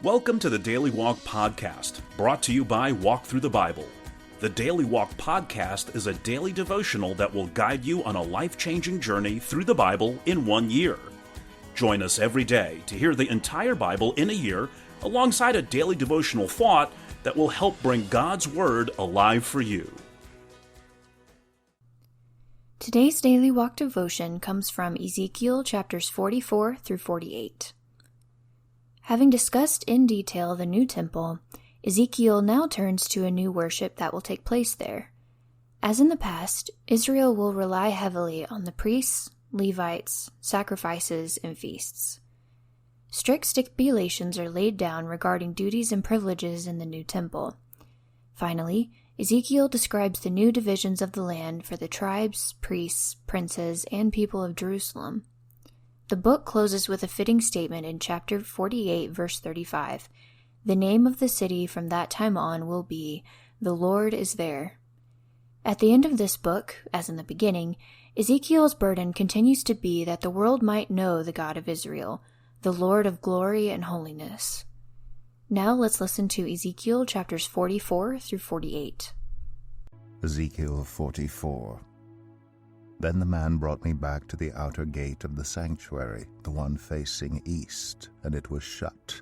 Welcome to the Daily Walk Podcast, brought to you by Walk Thru the Bible. The Daily Walk Podcast is a daily devotional that will guide you on a life-changing journey through the Bible in 1 year. Join us every day to hear the entire Bible in a year, alongside a daily devotional thought that will help bring God's Word alive for you. Today's Daily Walk devotion comes from Ezekiel chapters 44 through 48. Having discussed in detail the new temple, Ezekiel now turns to a new worship that will take place there. As in the past, Israel will rely heavily on the priests, Levites, sacrifices, and feasts. Strict stipulations are laid down regarding duties and privileges in the new temple. Finally, Ezekiel describes the new divisions of the land for the tribes, priests, princes, and people of Jerusalem. The book closes with a fitting statement in chapter 48, verse 35. The name of the city from that time on will be, "The Lord is there." At the end of this book, as in the beginning, Ezekiel's burden continues to be that the world might know the God of Israel, the Lord of glory and holiness. Now let's listen to Ezekiel chapters 44 through 48. Ezekiel 44. Then the man brought me back to the outer gate of the sanctuary, the one facing east, and it was shut.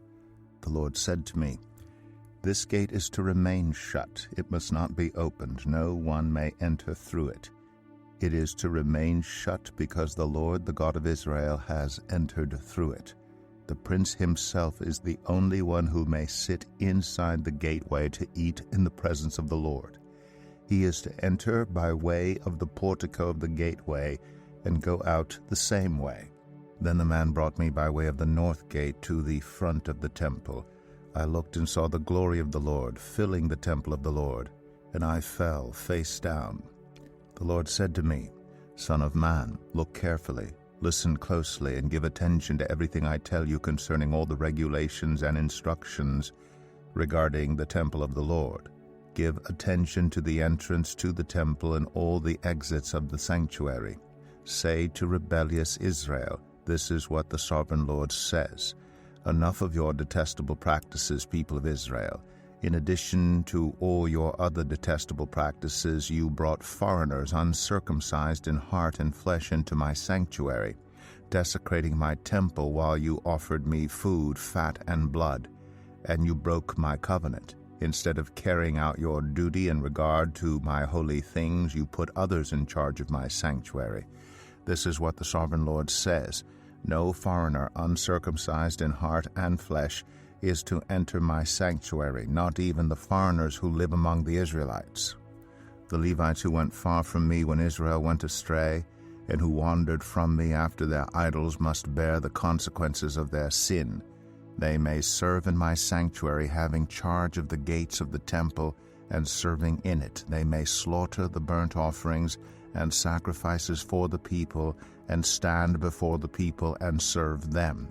The Lord said to me, "This gate is to remain shut. It must not be opened. No one may enter through it. It is to remain shut because the Lord, the God of Israel, has entered through it. The prince himself is the only one who may sit inside the gateway to eat in the presence of the Lord. He is to enter by way of the portico of the gateway and go out the same way." Then the man brought me by way of the north gate to the front of the temple. I looked and saw the glory of the Lord filling the temple of the Lord, and I fell face down. The Lord said to me, "Son of man, look carefully, listen closely, and give attention to everything I tell you concerning all the regulations and instructions regarding the temple of the Lord. Give attention to the entrance to the temple and all the exits of the sanctuary. Say to rebellious Israel, this is what the sovereign Lord says. Enough of your detestable practices, people of Israel. In addition to all your other detestable practices, you brought foreigners uncircumcised in heart and flesh into my sanctuary, desecrating my temple while you offered me food, fat, and blood, and you broke my covenant. Instead of carrying out your duty in regard to my holy things, you put others in charge of my sanctuary. This is what the sovereign Lord says. No foreigner uncircumcised in heart and flesh is to enter my sanctuary, not even the foreigners who live among the Israelites. The Levites who went far from me when Israel went astray, and who wandered from me after their idols, must bear the consequences of their sin. They may serve in my sanctuary, having charge of the gates of the temple and serving in it. They may slaughter the burnt offerings and sacrifices for the people and stand before the people and serve them.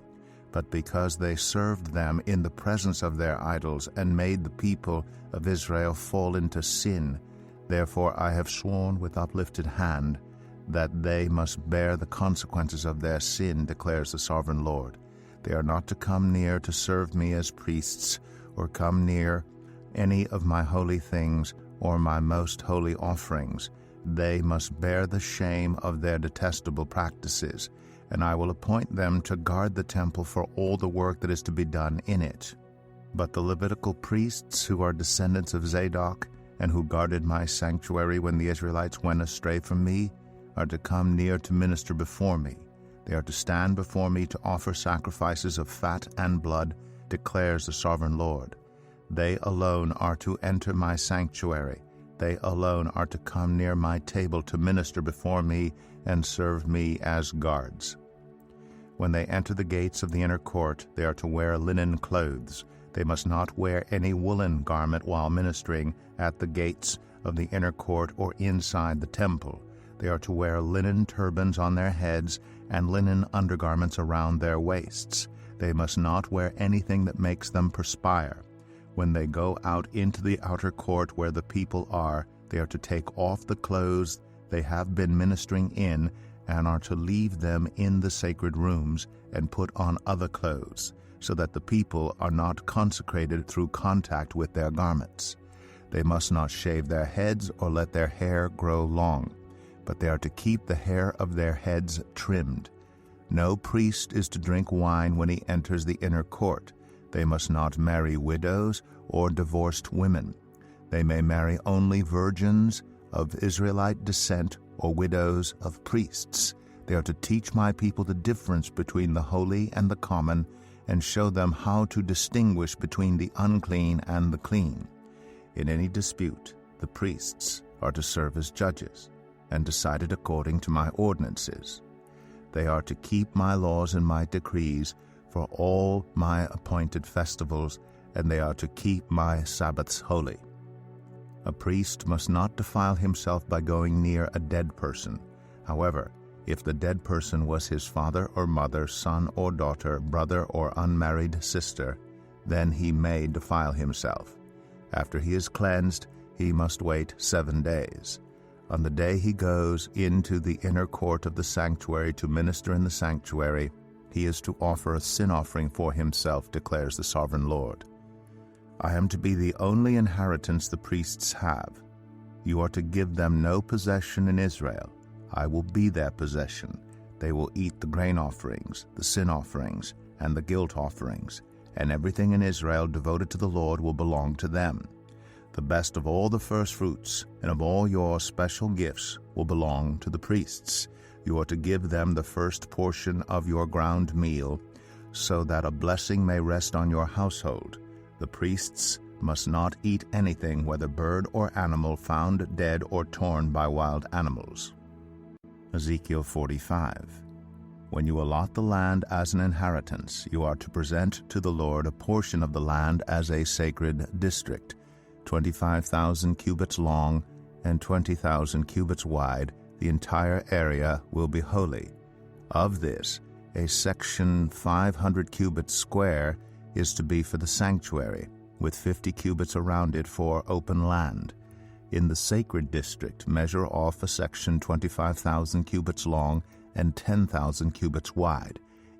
But because they served them in the presence of their idols and made the people of Israel fall into sin, therefore I have sworn with uplifted hand that they must bear the consequences of their sin, declares the sovereign Lord. They are not to come near to serve me as priests, or come near any of my holy things or my most holy offerings. They must bear the shame of their detestable practices, and I will appoint them to guard the temple for all the work that is to be done in it. But the Levitical priests, who are descendants of Zadok, and who guarded my sanctuary when the Israelites went astray from me, are to come near to minister before me. They are to stand before me to offer sacrifices of fat and blood, declares the sovereign Lord. They alone are to enter my sanctuary. They alone are to come near my table to minister before me and serve me as guards. When they enter the gates of the inner court, they are to wear linen clothes. They must not wear any woolen garment while ministering at the gates of the inner court or inside the temple. They are to wear linen turbans on their heads and linen undergarments around their waists. They must not wear anything that makes them perspire. When they go out into the outer court where the people are, they are to take off the clothes they have been ministering in and are to leave them in the sacred rooms and put on other clothes. so that the people are not consecrated through contact with their garments. They must not shave their heads or let their hair grow long, but they are to keep the hair of their heads trimmed. No priest is to drink wine when he enters the inner court. They must not marry widows or divorced women. They may marry only virgins of Israelite descent or widows of priests. They are to teach my people the difference between the holy and the common, and show them how to distinguish between the unclean and the clean. In any dispute, the priests are to serve as judges, and decide it according to my ordinances. They are to keep my laws and my decrees for all my appointed festivals, and they are to keep my Sabbaths holy. A priest must not defile himself by going near a dead person. However, if the dead person was his father or mother, son or daughter, brother or unmarried sister, then he may defile himself. After he is cleansed, he must wait 7 days. On the day he goes into the inner court of the sanctuary to minister in the sanctuary, he is to offer a sin offering for himself, declares the sovereign Lord. I am to be the only inheritance the priests have. You are to give them no possession in Israel. I will be their possession. They will eat the grain offerings, the sin offerings, and the guilt offerings, and everything in Israel devoted to the Lord will belong to them. The best of all the first fruits and of all your special gifts will belong to the priests. You are to give them the first portion of your ground meal, so that a blessing may rest on your household. The priests must not eat anything, whether bird or animal, found dead or torn by wild animals. Ezekiel 45. When you allot the land as an inheritance, you are to present to the Lord a portion of the land as a sacred district, 25,000 cubits long and 20,000 cubits wide. The entire area will be holy. Of this, a section 500 cubits square is to be for the sanctuary, with 50 cubits around it for open land. In the sacred district, measure off a section 25,000 cubits long and 10,000 cubits wide.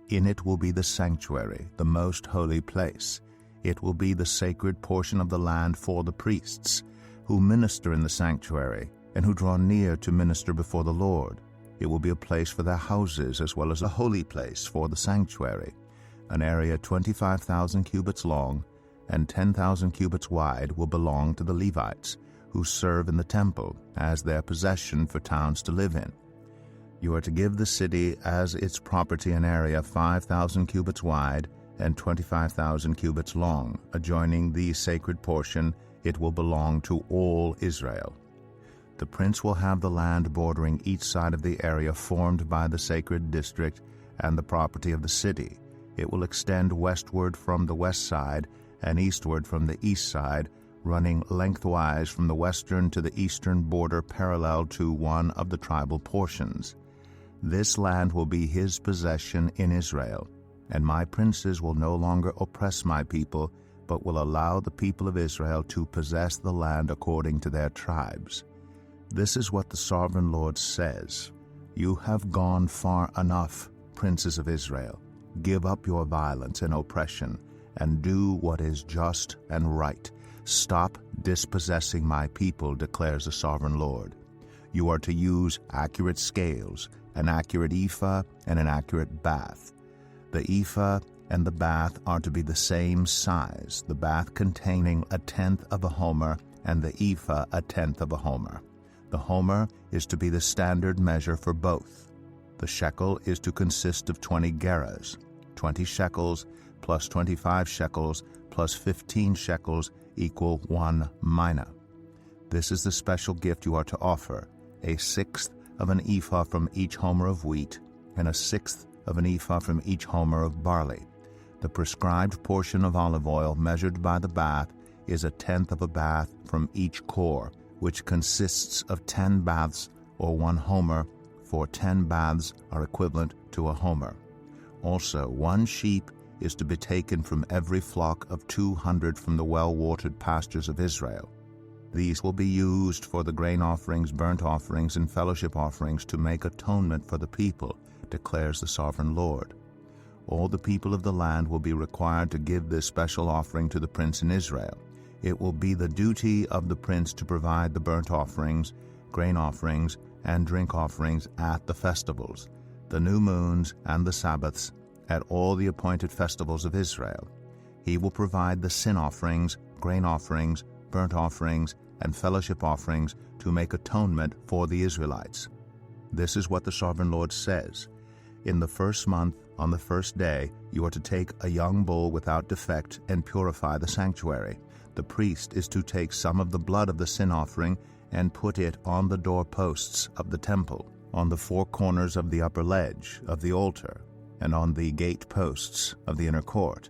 In it will be the sanctuary, the most holy place. It will be the sacred portion of the land for the priests, who minister in the sanctuary, and who draw near to minister before the Lord. It will be a place for their houses, as well as a holy place for the sanctuary. An area 25,000 cubits long and 10,000 cubits wide will belong to the Levites, who serve in the temple, as their possession for towns to live in. You are to give the city as its property an area 5,000 cubits wide and 25,000 cubits long. Adjoining the sacred portion, it will belong to all Israel. The prince will have the land bordering each side of the area formed by the sacred district and the property of the city. It will extend westward from the west side and eastward from the east side, running lengthwise from the western to the eastern border parallel to one of the tribal portions. This land will be his possession in Israel, and my princes will no longer oppress my people, but will allow the people of Israel to possess the land according to their tribes. This is what the sovereign Lord says: You have gone far enough, princes of Israel. Give up your violence and oppression, and do what is just and right. Stop dispossessing my people, declares the sovereign Lord. You are to use accurate scales, an accurate ephah and an accurate bath. The ephah and the bath are to be the same size, the bath containing 1/10 of a homer and the ephah 1/10 of a homer. The homer is to be the standard measure for both. The shekel is to consist of 20 gerahs, 20 shekels plus 25 shekels plus 15 shekels equal 1 mina. This is the special gift you are to offer: 1/6 of an ephah from each homer of wheat, and 1/6 of an ephah from each homer of barley. The prescribed portion of olive oil measured by the bath is 1/10 of a bath from each core, which consists of 10 baths or 1 homer, for 10 baths are equivalent to a homer. Also, 1 sheep is to be taken from every flock of 200 from the well-watered pastures of Israel. These will be used for the grain offerings, burnt offerings, and fellowship offerings to make atonement for the people, declares the sovereign Lord. All the people of the land will be required to give this special offering to the prince in Israel. It will be the duty of the prince to provide the burnt offerings, grain offerings, and drink offerings at the festivals, the new moons and the Sabbaths, at all the appointed festivals of Israel. He will provide the sin offerings, grain offerings, burnt offerings, and fellowship offerings to make atonement for the Israelites. This is what the Sovereign Lord says. In the first month, on the first day, you are to take a young bull without defect and purify the sanctuary. The priest is to take some of the blood of the sin offering and put it on the doorposts of the temple, on the four corners of the upper ledge of the altar, and on the gate posts of the inner court.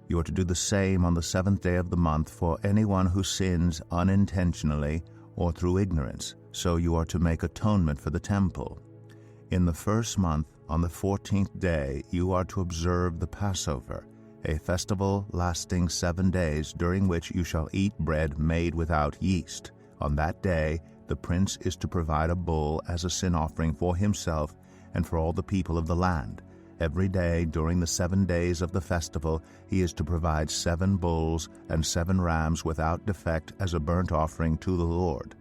You are to do the same on the seventh day of the month for anyone who sins unintentionally or through ignorance, so you are to make atonement for the temple. In the first month, on the 14th day, you are to observe the Passover, a festival lasting 7 days, during which you shall eat bread made without yeast. On that day, the prince is to provide a bull as a sin offering for himself and for all the people of the land. Every day during the 7 days of the festival, he is to provide 7 bulls and 7 rams without defect as a burnt offering to the Lord,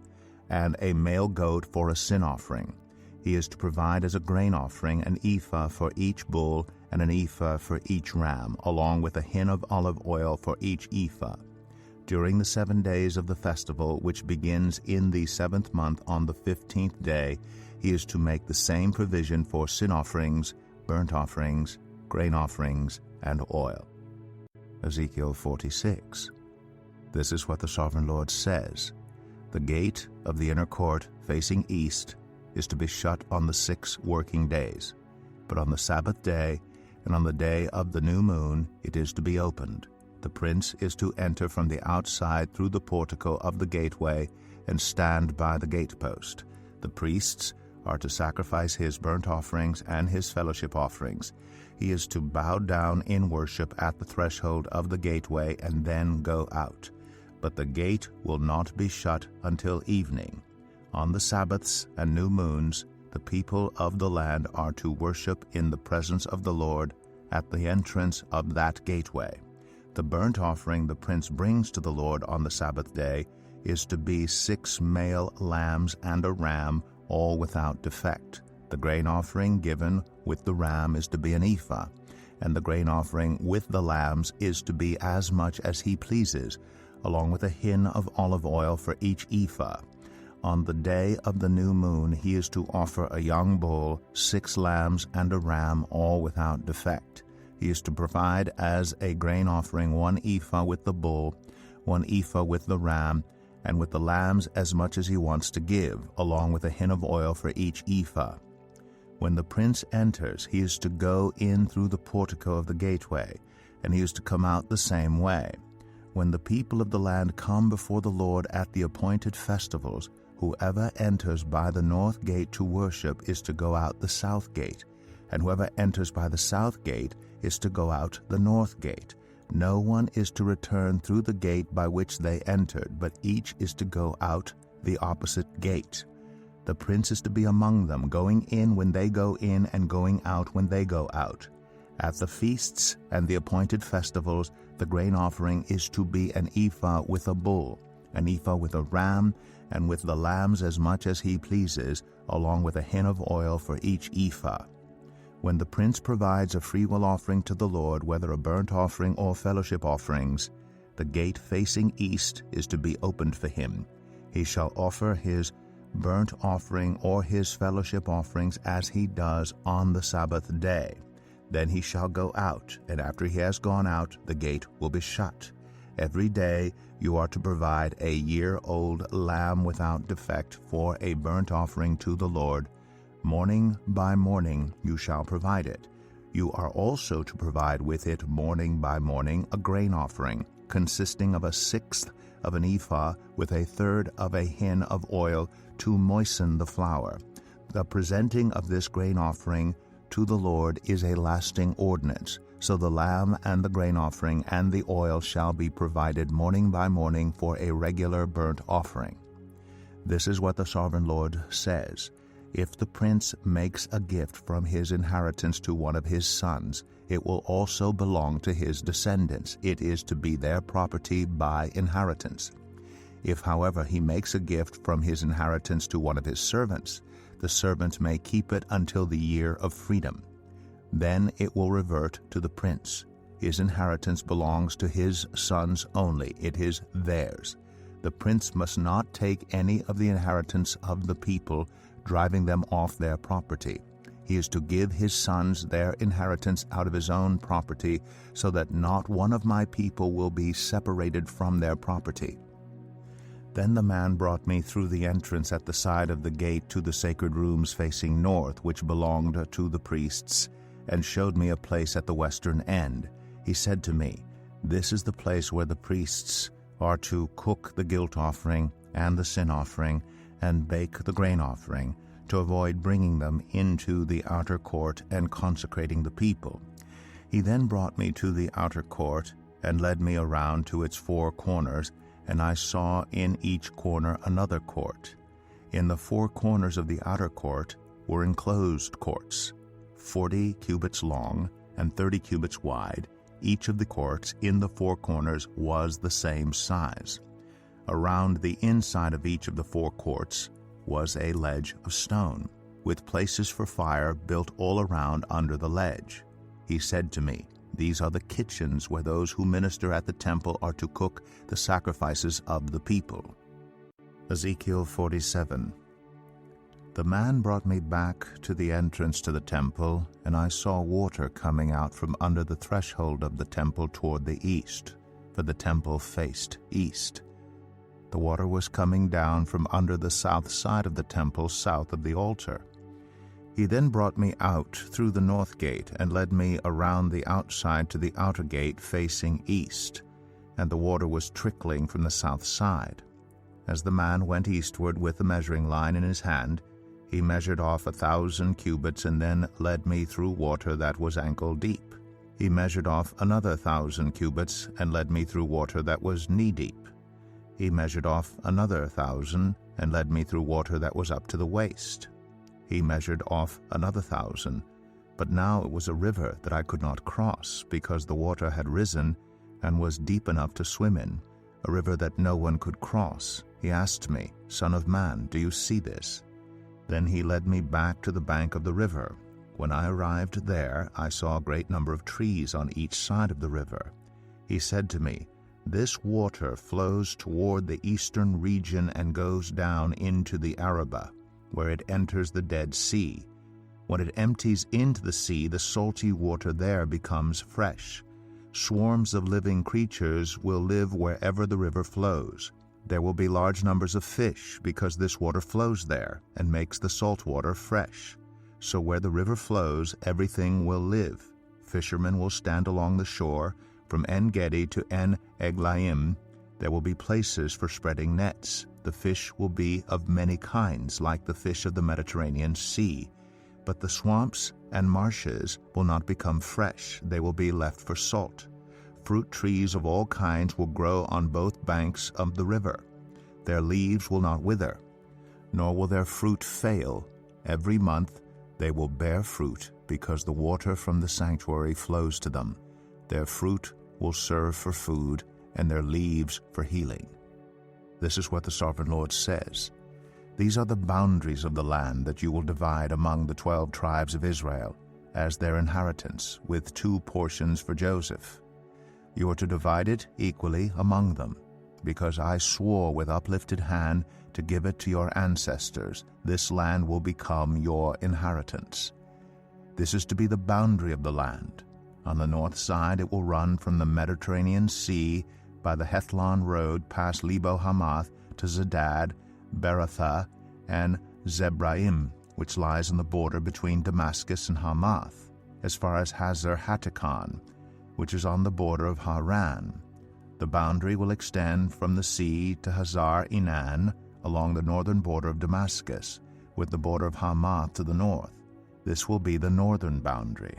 and a male goat for a sin offering. He is to provide as a grain offering an ephah for each bull and an ephah for each ram, along with a hin of olive oil for each ephah. During the 7 days of the festival, which begins in the 7th month on the 15th day, he is to make the same provision for sin offerings, burnt offerings, grain offerings, and oil. Ezekiel 46. This is what the Sovereign Lord says. The gate of the inner court facing east is to be shut on the 6 working days, but on the Sabbath day and on the day of the new moon it is to be opened. The prince is to enter from the outside through the portico of the gateway and stand by the gatepost. The priests are to sacrifice his burnt offerings and his fellowship offerings. He is to bow down in worship at the threshold of the gateway and then go out. But the gate will not be shut until evening. On the Sabbaths and new moons, the people of the land are to worship in the presence of the Lord at the entrance of that gateway. The burnt offering the prince brings to the Lord on the Sabbath day is to be 6 male lambs and a ram, all without defect. The grain offering given with the ram is to be an ephah, and the grain offering with the lambs is to be as much as he pleases, along with a hin of olive oil for each ephah. On the day of the new moon he is to offer a young bull, 6 lambs, and a ram, all without defect. He is to provide as a grain offering 1 ephah with the bull, 1 ephah with the ram, and with the lambs as much as he wants to give, along with a hin of oil for each ephah. When the prince enters, he is to go in through the portico of the gateway, and he is to come out the same way. When the people of the land come before the Lord at the appointed festivals, whoever enters by the north gate to worship is to go out the south gate, and whoever enters by the south gate is to go out the north gate. No one is to return through the gate by which they entered, but each is to go out the opposite gate. The prince is to be among them, going in when they go in and going out when they go out. At the feasts and the appointed festivals, the grain offering is to be an ephah with a bull, an ephah with a ram, and with the lambs as much as he pleases, along with a hin of oil for each ephah. When the prince provides a freewill offering to the Lord, whether a burnt offering or fellowship offerings, the gate facing east is to be opened for him. He shall offer his burnt offering or his fellowship offerings as he does on the Sabbath day. Then he shall go out, and after he has gone out, the gate will be shut. Every day you are to provide a year-old lamb without defect for a burnt offering to the Lord. Morning by morning you shall provide it. You are also to provide with it morning by morning a grain offering, consisting of 1/6 of an ephah with 1/3 of a hin of oil to moisten the flour. The presenting of this grain offering to the Lord is a lasting ordinance. So the lamb and the grain offering and the oil shall be provided morning by morning for a regular burnt offering. This is what the Sovereign Lord says. If the prince makes a gift from his inheritance to one of his sons, it will also belong to his descendants. It is to be their property by inheritance. If, however, he makes a gift from his inheritance to one of his servants, the servant may keep it until the year of freedom. Then it will revert to the prince. His inheritance belongs to his sons only. It is theirs. The prince must not take any of the inheritance of the people, driving them off their property. He is to give his sons their inheritance out of his own property, so that not one of my people will be separated from their property. Then the man brought me through the entrance at the side of the gate to the sacred rooms facing north, which belonged to the priests, and showed me a place at the western end. He said to me, "This is the place where the priests are to cook the guilt offering and the sin offering, and bake the grain offering, to avoid bringing them into the outer court and consecrating the people." He then brought me to the outer court and led me around to its 4 corners, and I saw in each corner another court. In the 4 corners of the outer court were enclosed courts, 40 cubits long and 30 cubits wide. Each of the courts in the 4 corners was the same size. Around the inside of each of the 4 courts was a ledge of stone, with places for fire built all around under the ledge. He said to me, "These are the kitchens where those who minister at the temple are to cook the sacrifices of the people." Ezekiel 47. The man brought me back to the entrance to the temple, and I saw water coming out from under the threshold of the temple toward the east, for the temple faced east. The water was coming down from under the south side of the temple, south of the altar. He then brought me out through the north gate and led me around the outside to the outer gate facing east, and the water was trickling from the south side. As the man went eastward with the measuring line in his hand, he measured off 1,000 cubits and then led me through water that was ankle deep. He measured off another 1,000 cubits and led me through water that was knee deep. He measured off another 1,000 and led me through water that was up to the waist. He measured off another 1,000, but now it was a river that I could not cross, because the water had risen and was deep enough to swim in, a river that no one could cross. He asked me, "Son of man, do you see this?" Then he led me back to the bank of the river. When I arrived there, I saw a great number of trees on each side of the river. He said to me, "This water flows toward the eastern region and goes down into the Arabah, where it enters the Dead Sea. When it empties into the sea, the salty water there becomes fresh. Swarms of living creatures will live wherever the river flows. There will be large numbers of fish, because this water flows there and makes the salt water fresh. So where the river flows, everything will live. Fishermen will stand along the shore. From En-Gedi to En-Eglaim, there will be places for spreading nets. The fish will be of many kinds, like the fish of the Mediterranean Sea. But the swamps and marshes will not become fresh. They will be left for salt. Fruit trees of all kinds will grow on both banks of the river. Their leaves will not wither, nor will their fruit fail. Every month they will bear fruit, because the water from the sanctuary flows to them. Their fruit will serve for food, and their leaves for healing." This is what the Sovereign Lord says. "These are the boundaries of the land that you will divide among the 12 tribes of Israel as their inheritance, with 2 portions for Joseph. You are to divide it equally among them, because I swore with uplifted hand to give it to your ancestors. This land will become your inheritance. This is to be the boundary of the land. On the north side it will run from the Mediterranean Sea by the Hethlon road past Lebo-Hamath to Zedad, Beratha, and Zebraim, which lies on the border between Damascus and Hamath, as far as Hazar-Hattikon, which is on the border of Haran. The boundary will extend from the sea to Hazar-Enan along the northern border of Damascus, with the border of Hamath to the north. This will be the northern boundary.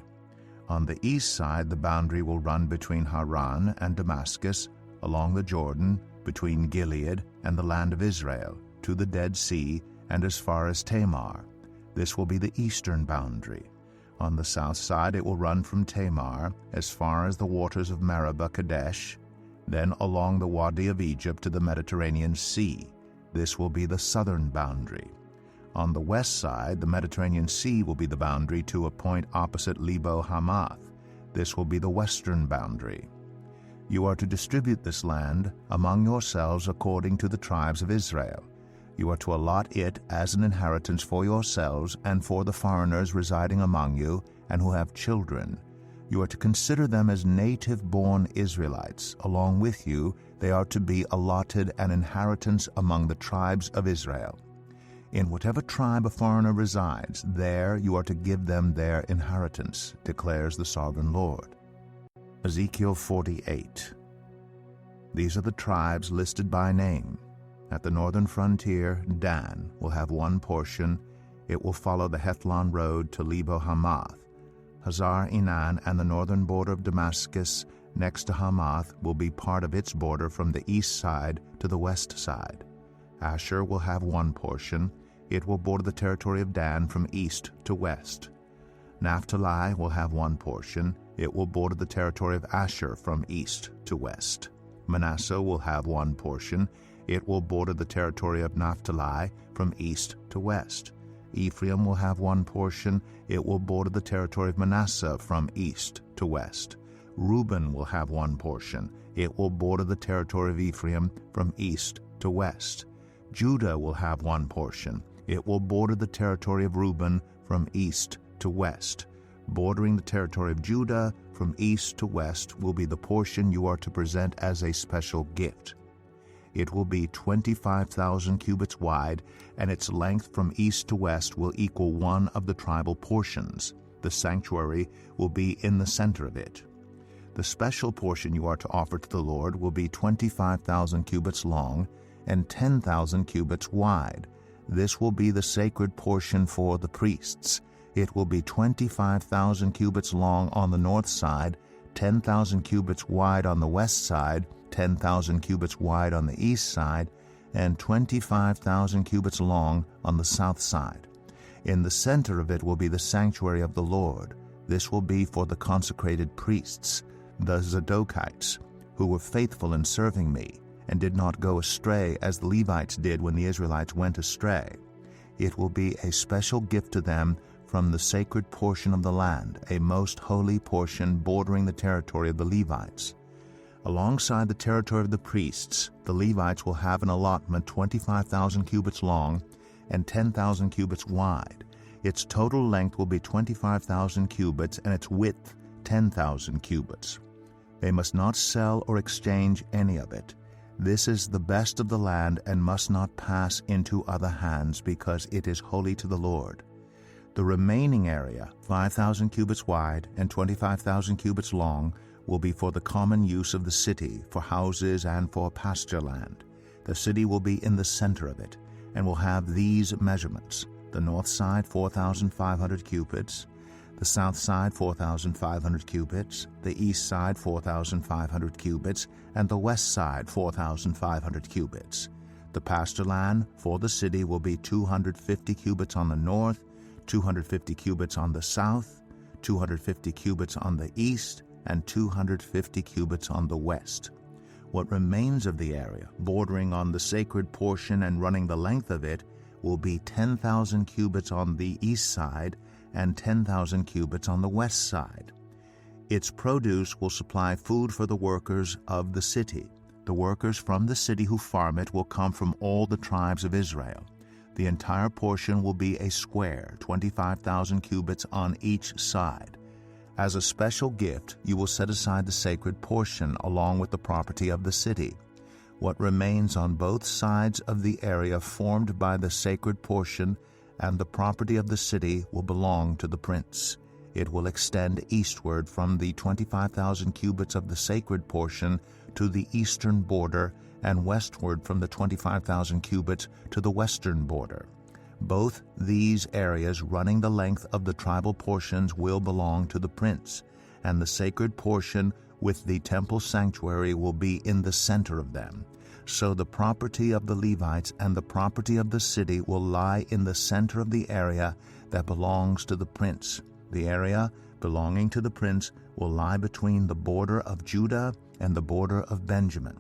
On the east side, the boundary will run between Haran and Damascus, along the Jordan, between Gilead and the land of Israel, to the Dead Sea, and as far as Tamar. This will be the eastern boundary. On the south side it will run from Tamar as far as the waters of Meribah Kadesh, then along the Wadi of Egypt to the Mediterranean Sea. This will be the southern boundary. On the west side, the Mediterranean Sea will be the boundary to a point opposite Lebo Hamath. This will be the western boundary. You are to distribute this land among yourselves according to the tribes of Israel. You are to allot it as an inheritance for yourselves and for the foreigners residing among you and who have children. You are to consider them as native-born Israelites. Along with you, they are to be allotted an inheritance among the tribes of Israel. In whatever tribe a foreigner resides, there you are to give them their inheritance, declares the sovereign Lord. Ezekiel 48. These are the tribes listed by name. At the northern frontier, Dan will have one portion. It will follow the Hethlon road to Lebo Hamath. Hazar Enan and the northern border of Damascus next to Hamath will be part of its border from the east side to the west side. Asher will have one portion. It will border the territory of Dan from east to west. Naphtali will have one portion. It will border the territory of Asher from east to west. Manasseh will have one portion. It will border the territory of Naphtali from east to west. Ephraim will have one portion. It will border the territory of Manasseh from east to west. Reuben will have one portion. It will border the territory of Ephraim from east to west. Judah will have one portion. It will border the territory of Reuben from east to west. Bordering the territory of Judah from east to west will be the portion you are to present as a special gift. It will be 25,000 cubits wide, and its length from east to west will equal one of the tribal portions. The sanctuary will be in the center of it. The special portion you are to offer to the Lord will be 25,000 cubits long and 10,000 cubits wide. This will be the sacred portion for the priests. It will be 25,000 cubits long on the north side, 10,000 cubits wide on the west side, 10,000 cubits wide on the east side, and 25,000 cubits long on the south side. In the center of it will be the sanctuary of the Lord. This will be for the consecrated priests, the Zadokites, who were faithful in serving me, and did not go astray as the Levites did when the Israelites went astray. It will be a special gift to them from the sacred portion of the land, a most holy portion bordering the territory of the Levites. Alongside the territory of the priests, the Levites will have an allotment 25,000 cubits long and 10,000 cubits wide. Its total length will be 25,000 cubits and its width 10,000 cubits. They must not sell or exchange any of it. This is the best of the land and must not pass into other hands, because it is holy to the Lord. The remaining area, 5,000 cubits wide and 25,000 cubits long, will be for the common use of the city, for houses and for pasture land. The city will be in the center of it, and will have these measurements: the north side 4,500 cubits, the south side 4,500 cubits, the east side 4,500 cubits, and the west side 4,500 cubits. The pasture land for the city will be 250 cubits on the north, 250 cubits on the south, 250 cubits on the east, and 250 cubits on the west. What remains of the area, bordering on the sacred portion and running the length of it, will be 10,000 cubits on the east side and 10,000 cubits on the west side. Its produce will supply food for the workers of the city. The workers from the city who farm it will come from all the tribes of Israel. The entire portion will be a square, 25,000 cubits on each side. As a special gift, you will set aside the sacred portion along with the property of the city. What remains on both sides of the area formed by the sacred portion and the property of the city will belong to the prince. It will extend eastward from the 25,000 cubits of the sacred portion to the eastern border, and westward from the 25,000 cubits to the western border. Both these areas running the length of the tribal portions will belong to the prince, and the sacred portion with the temple sanctuary will be in the center of them. So the property of the Levites and the property of the city will lie in the center of the area that belongs to the prince. The area belonging to the prince will lie between the border of Judah and the border of Benjamin.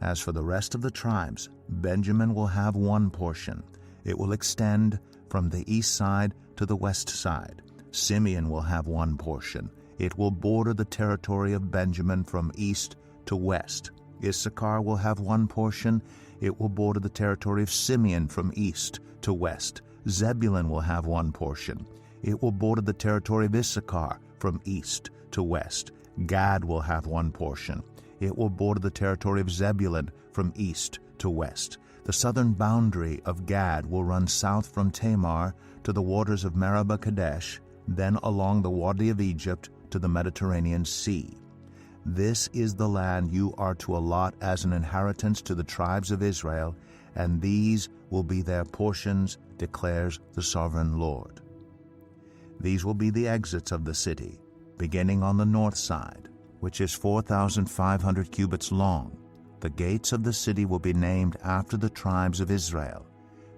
As for the rest of the tribes, Benjamin will have one portion. It will extend from the east side to the west side. Simeon will have one portion. It will border the territory of Benjamin from east to west. Issachar will have one portion. It will border the territory of Simeon from east to west. Zebulun will have one portion. It will border the territory of Issachar from east to west. Gad will have one portion. It will border the territory of Zebulun from east to west. The southern boundary of Gad will run south from Tamar to the waters of Meribah Kadesh, then along the Wadi of Egypt to the Mediterranean Sea. This is the land you are to allot as an inheritance to the tribes of Israel, and these will be their portions, declares the sovereign Lord. These will be the exits of the city, beginning on the north side, which is 4,500 cubits long. The gates of the city will be named after the tribes of Israel.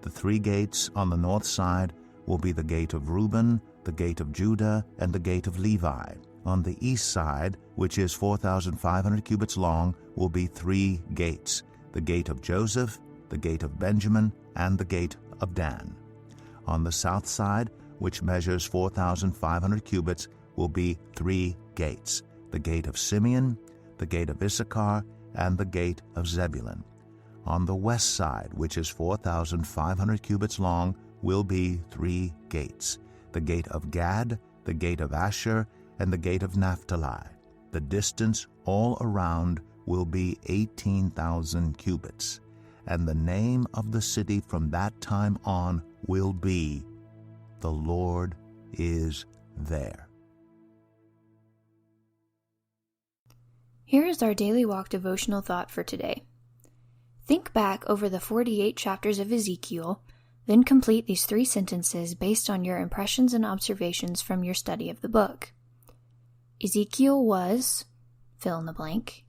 The 3 gates on the north side will be the gate of Reuben, the gate of Judah, and the gate of Levi. On the east side, which is 4,500 cubits long, will be 3 gates: the gate of Joseph, the gate of Benjamin, and the gate of Dan. On the south side, which measures 4,500 cubits, will be 3 gates: the gate of Simeon, the gate of Issachar, and the gate of Zebulun. On the west side, which is 4,500 cubits long, will be 3 gates: the gate of Gad, the gate of Asher, and the gate of Naphtali. The distance all around will be 18,000 cubits, and the name of the city from that time on will be, "The Lord is there." Here is our Daily Walk devotional thought for today. Think back over the 48 chapters of Ezekiel, then complete these 3 sentences based on your impressions and observations from your study of the book. Ezekiel was, fill in the blank.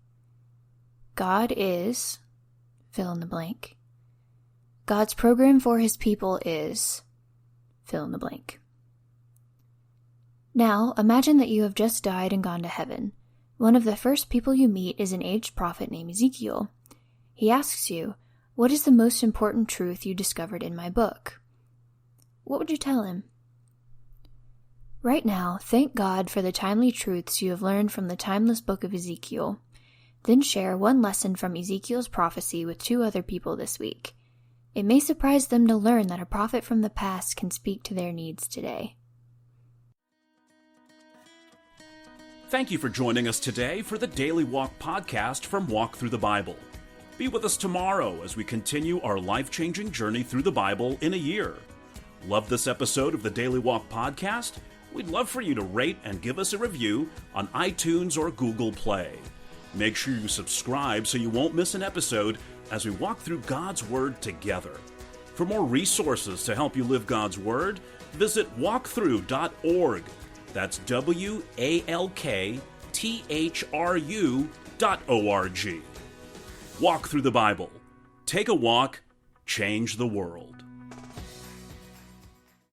God is, fill in the blank. God's program for his people is, fill in the blank. Now, imagine that you have just died and gone to heaven. One of the first people you meet is an aged prophet named Ezekiel. He asks you, "What is the most important truth you discovered in my book?" What would you tell him? Right now, thank God for the timely truths you have learned from the timeless book of Ezekiel. Then share one lesson from Ezekiel's prophecy with 2 other people this week. It may surprise them to learn that a prophet from the past can speak to their needs today. Thank you for joining us today for the Daily Walk Podcast from Walk Thru the Bible. Be with us tomorrow as we continue our life-changing journey through the Bible in a year. Love this episode of the Daily Walk Podcast? We'd love for you to rate and give us a review on iTunes or Google Play. Make sure you subscribe so you won't miss an episode as we walk through God's Word together. For more resources to help you live God's Word, visit walkthru.org. That's WALKTHRU.org. Walk through the Bible. Take a walk, change the world.